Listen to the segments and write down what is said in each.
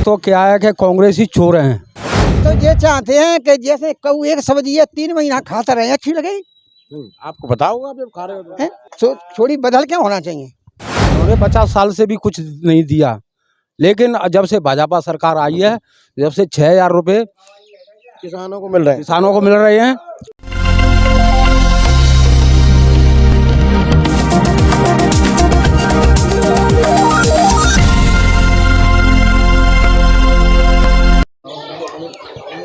तो क्या है कि कांग्रेसी चोर हैं। तो ये चाहते हैं कि जैसे कऊ एक सब्जी है 3 महीना खाता रहे, अच्छी लगे। आपको पता होगा आप जब खा रहे हो तो। तो थोड़ी बदल क्या होना चाहिए। उन्होंने 50 साल से भी कुछ नहीं दिया, लेकिन जब से भाजपा सरकार आई है, जब से 6,000 रुपये किसानों को मिल रहे हैं। किसानों को मिल रहे हैं।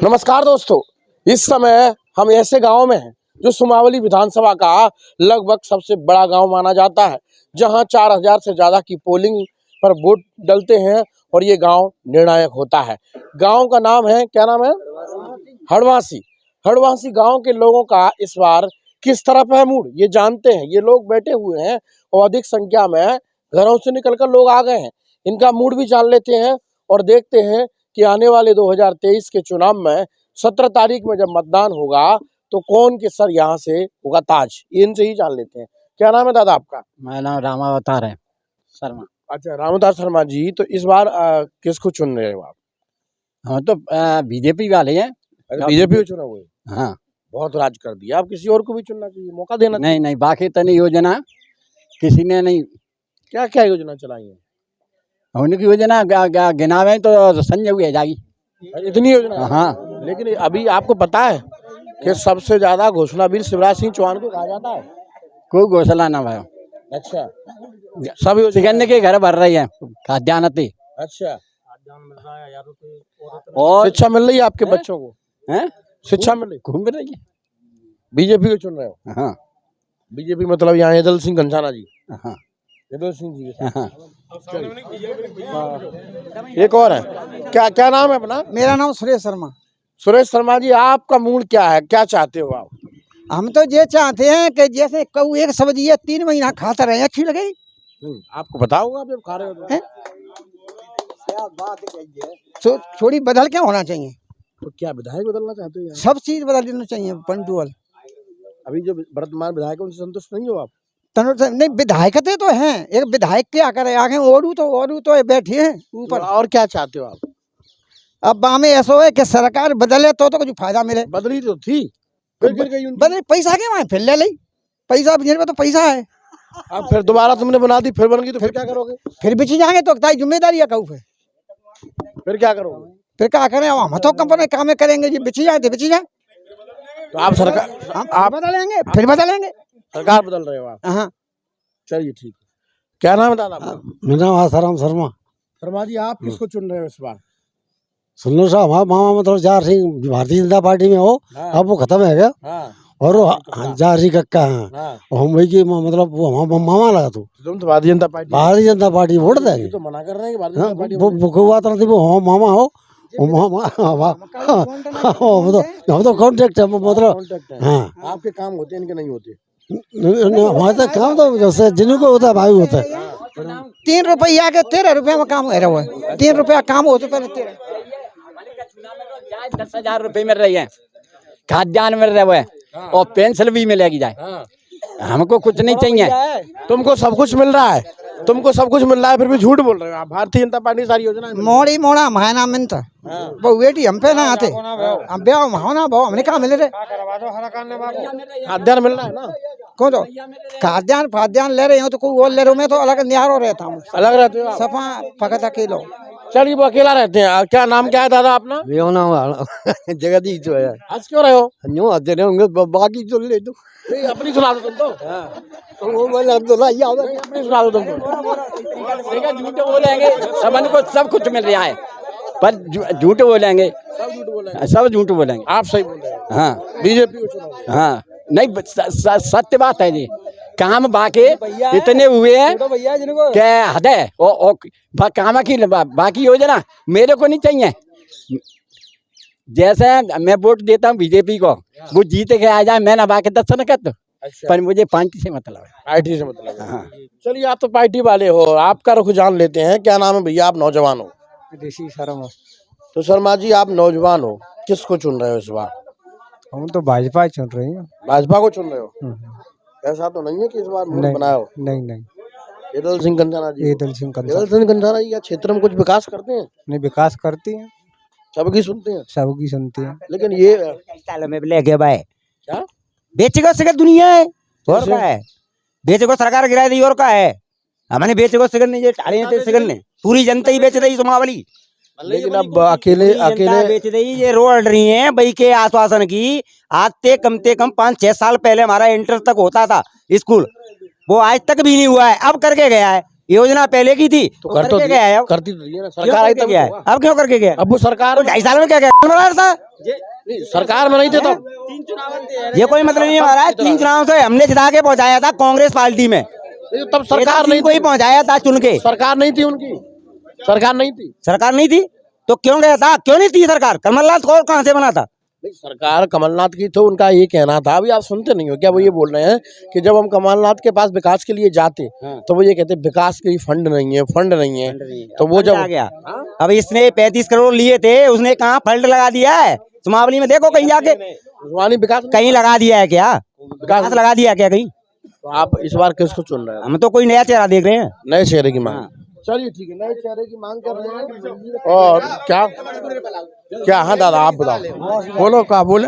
नमस्कार दोस्तों, इस समय हम ऐसे गांव में हैं जो सुमावली विधानसभा का लगभग सबसे बड़ा गांव माना जाता है, जहां 4,000 से ज़्यादा की पोलिंग पर वोट डलते हैं और ये गांव निर्णायक होता है। गांव का नाम है, क्या नाम है? हड़वासी। हड़वासी गांव के लोगों का इस बार किस तरफ है मूड, ये जानते हैं। ये लोग बैठे हुए हैं और अधिक संख्या में घरों से निकलकर लोग आ गए हैं। इनका मूड भी जान लेते हैं और देखते हैं कि आने वाले 2023 के चुनाव में 17 तारीख में जब मतदान होगा तो कौन के सर यहाँ से होगा ताज, इनसे ही जान लेते हैं। क्या नाम है दादा आपका? मेरा नाम रामावतार है शर्मा। अच्छा, रामदास शर्मा जी, तो इस बार किसको चुन रहे हो आप? हम तो बीजेपी वाले हैं। बीजेपी को चुना हुआ है? हाँ, बहुत राज कर दिया, आप किसी और को भी चुनना चाहिए, मौका देना चाहिए। नहीं बाकी तनी योजना किसी ने नहीं। क्या क्या योजना चलाई है? उनकी योजना गिनावे तो संजय हुई जाएगी। इतनी योजना? हाँ, लेकिन अभी आपको पता है कि सबसे ज्यादा घोषणावीर शिवराज सिंह चौहान को कहा जाता है। कोई घोषणा ना भाई। अच्छा, सब योजना चिकन के घर भर रही है खाद्यान्न थी। अच्छा, और शिक्षा मिल रही है आपके बच्चों को? हैं? शिक्षा मिल रही? घूम रही है। बीजेपी को चुन रहे हो? हाँ बीजेपी मतलब यहाँ यदल सिंह घनसाना जी, हाँ यदल सिंह जी के हाँ। साथ। एक और है, क्या क्या नाम है अपना? मेरा नाम सुरेश शर्मा। सुरेश शर्मा जी, आपका मूड क्या है, क्या चाहते हो आप? हम तो ये चाहते हैं कि जैसे कऊ एक सब्जी है 3 महीना खाता रहे, अच्छी लगे। आपको पता होगा आप जब खा रहे हो तो। तो थोड़ी बदल क्या होना चाहिए। तो क्या विधायक बदलना चाहते हो यहाँ? सब चीज बदल देना चाहिए। पंटुअल अभी जो वर्तमान विधायक है उनसे संतुष्ट नहीं हो आप? नहीं, विधायकते तो हैं। एक विधायक क्या करे आगे, और तो बैठी है ऊपर। और क्या चाहते हो आप? अब हमें ऐसा है कि सरकार बदले तो कुछ फायदा मिले। बदली तो थी, फिर गिर गई उनकी। बदले पैसा के वहाँ फिर ले ली, पैसा जेब में तो पैसा है। अब फिर दोबारा तुमने बना दी, फिर बन गई तो फिर क्या करोगे? फिर बिची जाएंगे तो ताई जिम्मेदारी है कहू। फिर क्या करोगे? फिर क्या करें, अब हम तो कंपनी काम करेंगे जी, बिची जाए तो बिची जाए। तो आप सरकार, आप बदलेंगे फिर बदलेंगे। सरकार बदल रहे हो आप? हाँ। चलिए ठीक है। क्या नाम है दादा आपका? मेरा नाम आसाराम शर्मा। शर्मा जी, आप किसको चुन रहे हो इस बार? सुन लो साहब, हमारा मामा मतलब जार सिंह भारतीय जनता पार्टी में हो। हाँ। अब वो खत्म है क्या? हाँ। और वो जार सिंह कक्का है। हाँ। हम वही की मतलब वो हमारा मामा लगा तो तुम तो Bharatiya Janata party, Bharatiya Janata party vote देंगे। तो मना कर रहे हैं कि भारतीय हाँ, जनता पार्टी। वो कोई बात नहीं, वो हम मामा हो, वो मामा। हम तो कॉन्ट्रैक्ट है मतलब। कॉन्टैक्ट है। हाँ, आपके काम होते हैं, इनके नहीं होते। हमारे तक काम तो जैसे जिनको होता है भाई होता है। 3 रुपया के 13 रुपया में काम है। 3 रुपया काम हो तो पहले 13। 10,000 रुपये मिल रही है, खाद्यान्न मिल रहे हैं और पेंशन भी मिलेगी जाए। हमको कुछ नहीं चाहिए। तुमको सब कुछ मिल रहा है, तुमको सब कुछ मिल रहा है, फिर भी झूठ बोल रहे हो आप। भारतीय जनता पार्टी सारी योजना मोड़ी मोड़ा महीना मिलता वो बेटी हम पे ना आते, हम ब्याह होना भाव हमने कहा मिले रे। खाद्यान्न मिल रहा है ना? कौन तो खाद्यान्न ले रहे हो तो कोई और ले रहे हो, मैं तो अलग निहारो रहता हूँ। अलग रहते हो आप? सफा पकता किलो। चलिए, वो अकेला रहते हैं। क्या नाम क्या है दादा अपना? जगदीश जो है आज क्यों रहे हो? न्यू आते रहे होंगे, बाकी तो ले दो। नहीं, अपनी सुना दो तुम तो। वो बोले अब्दुल्ला ये आओ। अपनी सुना दो तुम तो। झूठ बोलेंगे, सबन को सब कुछ मिल रहा है, पर झूठ बोलेंगे, सब झूठ बोलेंगे। सब झूठ बोलेंगे। आप सही बोल रहे हो। हाँ बीजेपी को चुनाव। हाँ, नहीं सत्य बात है जी। काम बाकी इतने हुए हैं क्या हद है। काम की बाकी योजना मेरे को नहीं चाहिए। जैसे मैं वोट देता हूँ बीजेपी को, वो जीत के आ जाए, मैं ना बाकी दर्शन कर दो। पर मुझे पार्टी से मतलब है। पार्टी से मतलब है। हाँ। चलिए, आप तो पार्टी वाले हो, आपका रुख जान लेते हैं। क्या नाम है भैया? आप नौजवान हो। ऋषि शर्मा। तो शर्मा जी, आप नौजवान हो, किसको चुन रहे हो इस बार? हम तो भाजपा चुन रहे हैं। भाजपा को चुन रहे हो? ऐसा तो नहीं है कि इस बार मूड बनाए हो? नहीं। दल सिंह कंधाना जी ये दल सिंह दल सिंह कंधाना जी क्या क्षेत्र में कुछ विकास करते हैं? ने विकास करती हैं, सबकी सुनते हैं, सबकी सुनती हैं। लेकिन ये साल में लेके भाई क्या बेचेगा सिगर दुनिया है और का है, बेचेगा सरकार गिरा दी और का है, हमने बेचेगा सिगर नहीं, ये टाले थे सिगर ने, पूरी जनता ही बेच रही समावली, लेकिन अब अकेले अकेले बेच रही, ये रोड रही है भाई के आश्वासन की। आज से कम 5-6 साल पहले हमारा इंटर तक होता था स्कूल, वो आज तक भी नहीं हुआ है, अब करके गया है। योजना पहले की थी तो कर तो करके गया है, अब करती तो है ना क्यों सरकार आई करके तब गया है, तो अब क्यों करके गया है? अब वो सरकार तो 2.5 साल में क्या क्या था, नहीं, सरकार में नहीं थे तब। ये कोई मतलब नहीं हमारा, 3 चुनाव से हमने जिता के पहुंचाया था कांग्रेस पार्टी में, नहीं, तब सरकार नहीं कोई थी, पहुंचाया था चुन के, सरकार नहीं थी उनकी, सरकार नहीं थी। सरकार नहीं थी तो क्यों गया था, क्यों नहीं थी सरकार, कमलनाथ को कहाँ से बना था? नहीं, सरकार कमलनाथ की तो उनका ये कहना था, अभी आप सुनते नहीं हो क्या, वो ये बोल रहे हैं कि जब हम कमलनाथ के पास विकास के लिए जाते तो वो ये कहते विकास के लिए फंड नहीं है, फंड नहीं है, तो वो जब आ गया, अब इसने 35 करोड़ लिए थे, उसने कहाँ फंड लगा दिया है सुमावली में, देखो कहीं जाके वानी विकास कहीं लगा दिया है क्या, विकास लगा दिया है क्या कहीं? तो आप इस बार किसको चुन रहे हैं? हम तो कोई नया चेहरा देख रहे हैं, नए चेहरे की मांग। चलिए ठीक है, नए चेहरे की मांग कर रहे हैं। और क्या हाँ दादा आप बताओ, बोलो क्या बोले।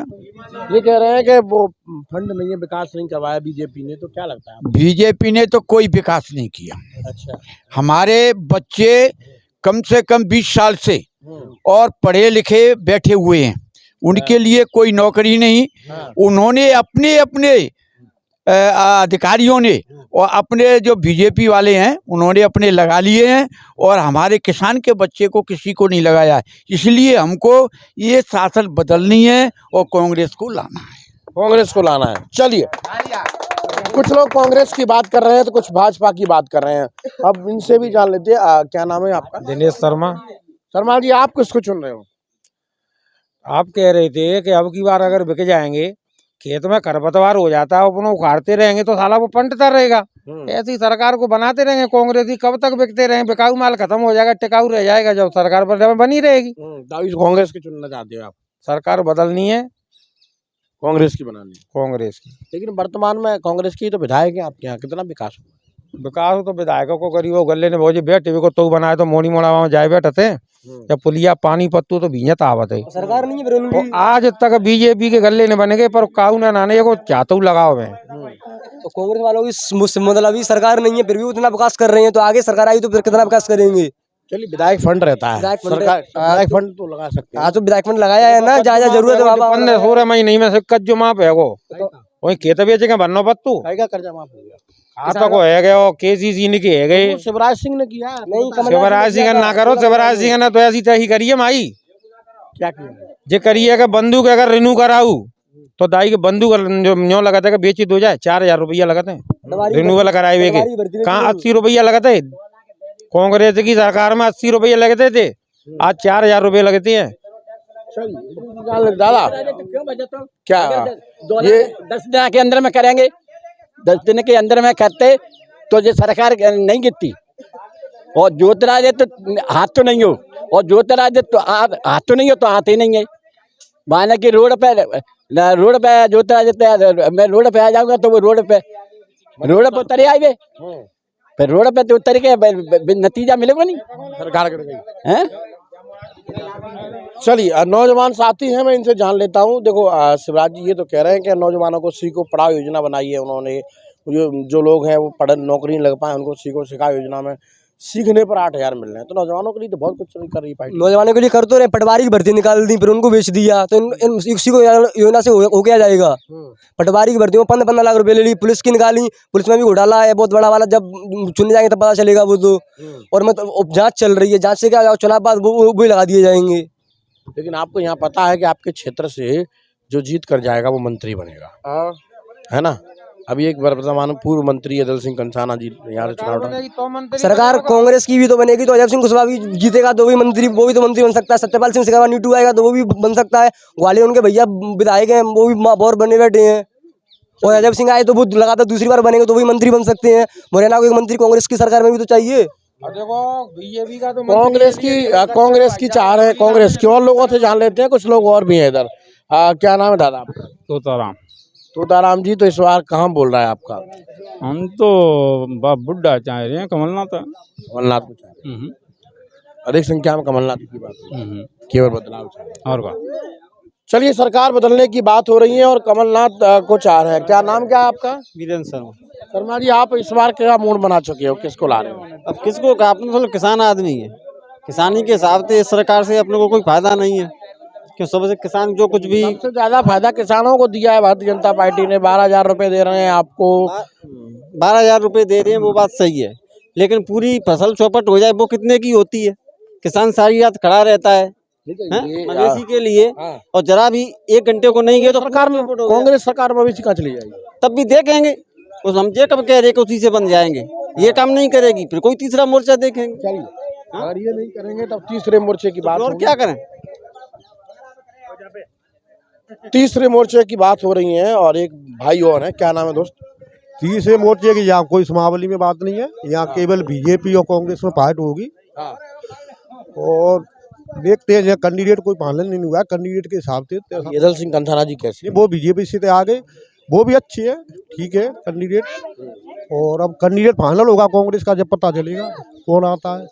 ये कह रहे हैं कि वो फंड नहीं है, विकास नहीं करवाया बीजेपी ने, तो क्या लगता है आपको? बीजेपी ने तो कोई विकास नहीं किया। अच्छा, हमारे बच्चे कम से कम 20 साल से और पढ़े लिखे बैठे हुए हैं, उनके लिए कोई नौकरी नहीं। उन्होंने अपने अपने अधिकारियों ने और अपने जो बीजेपी वाले हैं उन्होंने अपने लगा लिए हैं, और हमारे किसान के बच्चे को किसी को नहीं लगाया है। इसलिए हमको ये शासन बदलनी है और कांग्रेस को लाना है, कांग्रेस को लाना है। चलिए, कुछ लोग कांग्रेस की बात कर रहे हैं तो कुछ भाजपा की बात कर रहे हैं, अब इनसे भी जान लेते हैं। क्या नाम है आपका? दिनेश शर्मा। शर्मा जी, आप किसको चुन रहे हो? आप कह रहे थे कि अब की बार अगर बिक जाएंगे, खेत में खरपतवार हो जाता है, अपन उखाड़ते रहेंगे तो साला वो पंटता रहेगा। ऐसी सरकार को बनाते रहेंगे कांग्रेस ही, कब तक बिकते रहेंगे? बिकाऊ माल खत्म हो जाएगा, टिकाऊ रह जाएगा जब सरकार बनी रहेगी। कांग्रेस की चुनना चाहते हो आप? सरकार बदलनी है, कांग्रेस की बनानी है। कांग्रेस की। लेकिन वर्तमान में कांग्रेस की तो विधायक है आपके यहाँ, कितना विकास हुआ? विकास तो विधायकों को करी, वो गले ने भोजे बैठे को तो बनाए तो मोड़ी मोड़ा वहाँ जाए बैठते, जब पुलिया पानी पत्तू तो भींजत आवत है। सरकार नहीं है वो आज तक बीजेपी के गले ने बने गए, पर काऊ ना नाने को चाहते लगाओ में। तो कांग्रेस वालों की मतलब अभी सरकार नहीं है फिर भी उतना विकास कर रहे हैं, तो आगे सरकार आई तो फिर कितना विकास करेंगे? चलिए, विधायक फंड रहता है, विधायक फंड सरकार विधायक फंड तो लगा सकते हैं। आज तो विधायक फंड लगाया है ना, जहाँ जरूरत है बाबा। 16 महीने में सिक्कत जो माप है वो वही खेत बेचेंगे बननो पत्तू का कर्जा माफ हो गया? खाता को है गए, केसीसी ने के है गए। वो शिवराज सिंह ने किया नहीं? शिवराज सिंह ना करो, शिवराज सिंह ने तो ऐसी तही करिए माई, क्या किया? जे करिए कि बंदूक अगर रिन्यू कराऊ तो दाई के बंदूक जो न्यो लगाते हैं बेची दो जाए, 4000 रुपया लगाते हैं रिन्यूअल कराए हुए के, कहाँ 80 रुपया लगाते? कांग्रेस की सरकार में 80 रुपये लगते थे, आज 4000 रुपये लगते हैं। दादा क्या ये 10 दिन के अंदर में करेंगे, 10 दिन के अंदर में करते तो ये सरकार नहीं गिरती, और ज्योतिरादित्य तो हाथ तो नहीं हो, और ज्योतिरादित्य तो हाथ तो नहीं हो तो आते ही नहीं है। माना कि रोड पे ज्योतिरादित्य, मैं रोड पे आ जाऊंगा तो वो रोड पे उतरे आए, फिर रोड पे तो उतर के नतीजा मिलेगा नहीं, सरकार कर गई हैं? चलिए, नौजवान साथी हैं, मैं इनसे जान लेता हूँ। देखो शिवराज जी ये तो कह रहे हैं कि नौजवानों को सीखो पढ़ाओ योजना बनाई है उन्होंने, जो लोग हैं वो पढ़ नौकरी नहीं लग पाए, उनको सीखो सिखाओ योजना में सीखने पर 8000 मिल रहे हैं, तो नौजवानों के लिए तो बहुत कुछ कर रही पार्टी। नौजवानों के लिए कर तो रहे, पटवारी की भर्ती निकाल दी फिर उनको बेच दिया, तो इसी को योजना से हो क्या जाएगा? पटवारी की भर्ती में 15 लाख रुपए ले ली, पुलिस की निकाली, पुलिस में भी घोटाला है बहुत बड़ा वाला, जब चुनने जाएंगे तब पता चलेगा वो तो। और मतलब जांच चल रही है, जांच से क्या चुनाव बाद वो भी लगा दिए जाएंगे। लेकिन आपको यहाँ पता है कि आपके क्षेत्र से जो जीत कर जाएगा वो मंत्री बनेगा, है ना? अभी एक वर्तमान पूर्व मंत्री है दल सिंह कंधाना जी यहाँ से चुनाव सरकार कांग्रेस की भी तो बनेगी, तो अजय सिंह कुशवाहा भी जीतेगा तो भी मंत्री, वो भी तो मंत्री बन सकता है। सत्यपाल सिंह सिकरवा नीटू आएगा तो वो भी बन सकता है। ग्वालियर उनके भैया विधायक हैं, वो भी महापौर बने बैठे हैं, और अजय सिंह आए तो वो लगातार दूसरी बार बनेंगे तो वही मंत्री बन सकते हैं। मुरैना को एक मंत्री कांग्रेस की सरकार में भी तो चाहिए। देखो बीजेपी का तो कांग्रेस की चाह रहे हैं, कांग्रेस की। और लोगों से जान लेते हैं, कुछ लोग और भी हैं इधर। क्या नाम है दादा आपका? तोताराम। तोताराम जी, तो इस बार कहाँ बोल रहा है आपका? हम तो बुढ़ा चाह रहे हैं कमलनाथ। कमलनाथ को चाह रहे हैं। अधिक संख्या में कमलनाथ की बात हो रही है। केवल बदलाव चाह रहे हैं। और क्या? चलिए, सरकार बदलने की बात हो रही है और कमलनाथ को चाह रहे हैं। क्या नाम क्या है आपका? वीरेंद्र शर्मा। शर्मा जी, आप इस बार क्या मूड बना चुके हो? किसको ला रहे हो? अब किसको कहा, अपने तो किसान आदमी है, किसानी के हिसाब से इस सरकार से अपने को कोई फायदा नहीं है, क्यों सबसे किसान जो कुछ भी सबसे ज्यादा फायदा किसानों को दिया है भारतीय जनता पार्टी ने। 12,000 रुपए दे रहे हैं आपको। 12,000 रुपए दे रहे हैं, वो बात सही है, लेकिन पूरी फसल चौपट हो जाए वो कितने की होती है? किसान सारी रात खड़ा रहता है मवेशी के लिए, और जरा भी 1 घंटे को नहीं गए तो सरकार में, कांग्रेस सरकार मवेशी कहाँ चली जाएगी? तब भी देखेंगे। उस हम ये कब कह रहे कि उसी से बन जाएंगे, ये काम नहीं करेगी, फिर कोई तीसरा मोर्चा देखेंगे। चलिए, अगर ये नहीं करेंगे तब तीसरे मोर्चे की बात और होगी। क्या करें? तीसरे मोर्चे की बात हो रही है और एक भाई और है। क्या नाम है दोस्त? तीसरे मोर्चे की यहाँ कोई समावली में बात नहीं है, यहाँ केवल बीजेपी और कांग्रेस में फाइट होगी। और देखते हैं, कैंडिडेट कोई पालन नहीं हुआ है, कैंडिडेट के हिसाब से येदल सिंह कंथाना जी कैसे? वो बीजेपी से आ गए, वो भी अच्छे हैं, ठीक है कैंडिडेट। और अब कैंडिडेट फाइनल होगा कांग्रेस का, जब पता चलेगा कौन आता है।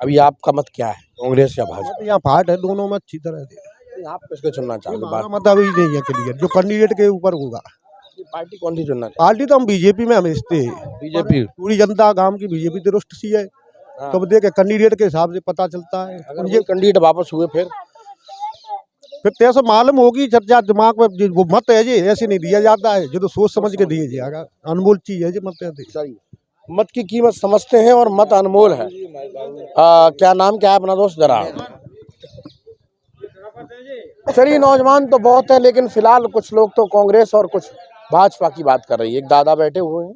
अभी आपका मत क्या है, कांग्रेस या भाजपा? यहाँ फाइट है दोनों में अच्छी तरह से। आप किसको चुनना चाहोगे? हमारा मत अभी नहीं है क्लियर, जो कैंडिडेट के ऊपर होगा। पार्टी कौन सी चुनना चाहोगे? पार्टी तो हम बीजेपी में हमेशा बीजेपी। पूरी जनता गांव की बीजेपी तो रुष्ट सी है। तब देखे कैंडिडेट के हिसाब से पता चलता है। अगर ये कैंडिडेट वापस हुए फिर तैसे मालूम होगी, चर्चा दिमाग में वो मत है जी, ऐसे नहीं दिया जाता है, जो तो सोच समझ के दिया जाएगा। अनमोल चीज है जी मत है। मत की कीमत समझते हैं और मत अनमोल है। क्या नाम क्या है अपना दोस्त? जरा चलिए, नौजवान तो बहुत है, लेकिन फिलहाल कुछ लोग तो कांग्रेस और कुछ भाजपा की बात कर रही है। एक दादा बैठे हुए हैं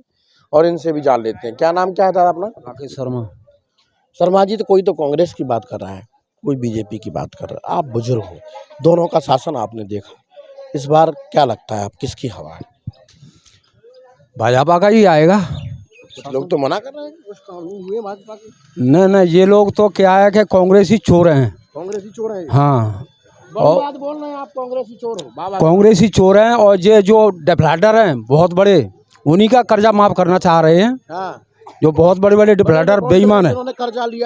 और इनसे भी जान लेते हैं। क्या नाम क्या है दादा अपना? राकेश शर्मा। शर्मा जी, तो कोई तो कांग्रेस की बात कर रहा है, कोई बीजेपी की बात कर रहा है। आप बुजुर्ग हो, दोनों का शासन आपने देखा, इस बार क्या लगता है आप किसकी हवा है? भाजपा का ही आएगा। कुछ लोग तो मना कर रहे हैं कुछ काम नहीं हुए भाजपा के। न ये लोग तो क्या है कि कांग्रेसी चोर हैं। कांग्रेसी चोर है? हाँ, बड़ी बात बोल रहे हैं आप, कांग्रेसी चोर हो। बाबा कांग्रेसी चोर हैं, और ये जो डिफाल्टर हैं बहुत बड़े, उन्हीं का कर्जा माफ करना चाह रहे हैं। हाँ, जो बहुत बड़े बड़े डिफाल्टर बेईमान है, उन्होंने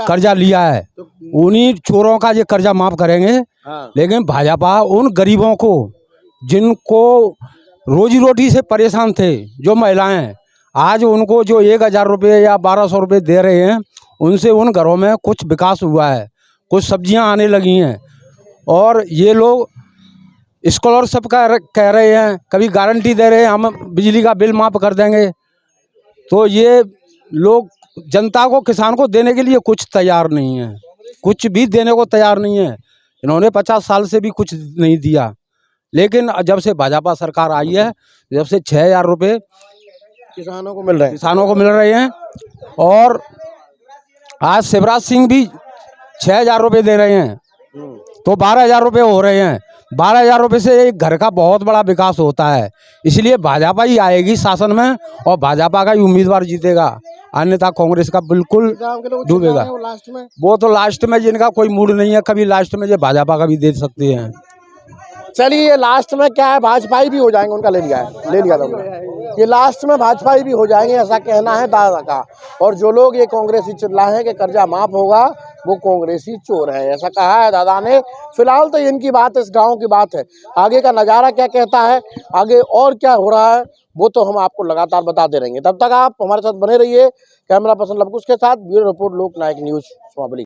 कर्जा लिया है, उन्हीं चोरों का ये कर्जा माफ करेंगे। हाँ। लेकिन भाजपा उन गरीबों को, जिनको रोजी रोटी से परेशान थे, जो महिलाएं, आज उनको जो 1,000 रुपये या 1,200 रुपये दे रहे हैं, उनसे उन घरों में कुछ विकास हुआ है, कुछ सब्जियां आने लगी हैं। और ये लोग स्कॉलरशिप का कह रहे हैं, कभी गारंटी दे रहे हैं हम बिजली का बिल माफ कर देंगे। तो ये लोग जनता को, किसान को देने के लिए कुछ तैयार नहीं है, कुछ भी देने को तैयार नहीं है। इन्होंने 50 साल से भी कुछ नहीं दिया। लेकिन जब से भाजपा सरकार आई है, जब से 6,000 रुपये किसानों को मिल रहे हैं। और आज शिवराज सिंह भी 6,000 रुपये दे रहे हैं, तो 12,000 रुपये हो रहे हैं। 12,000 रुपये से एक घर का बहुत बड़ा विकास होता है। इसलिए भाजपा ही आएगी शासन में, और भाजपा का ही उम्मीदवार जीतेगा, अन्यथा कांग्रेस का बिल्कुल डूबेगा। वो तो लास्ट में जिनका कोई मूड नहीं है, कभी लास्ट में ये भाजपा का भी दे सकते हैं। चलिए, लास्ट में क्या है, भाजपाई भी हो जाएंगे। उनका ले लिया था। ये लास्ट में भाजपाई भी हो जाएंगे, ऐसा कहना है दादा का। और जो लोग ये कांग्रेसी चिल्लाए हैं कि कर्जा माफ होगा, वो कांग्रेसी चोर है, ऐसा कहा है दादा ने। फिलहाल तो इनकी बात, इस गांव की बात है। आगे का नज़ारा क्या कहता है, आगे और क्या हो रहा है, वो तो हम आपको लगातार बताते रहेंगे। तब तक आप हमारे साथ बने रहिए। कैमरा पर्सन लवकुश के साथ, ब्यूरो रिपोर्ट, लोकनायक न्यूज़, समावली।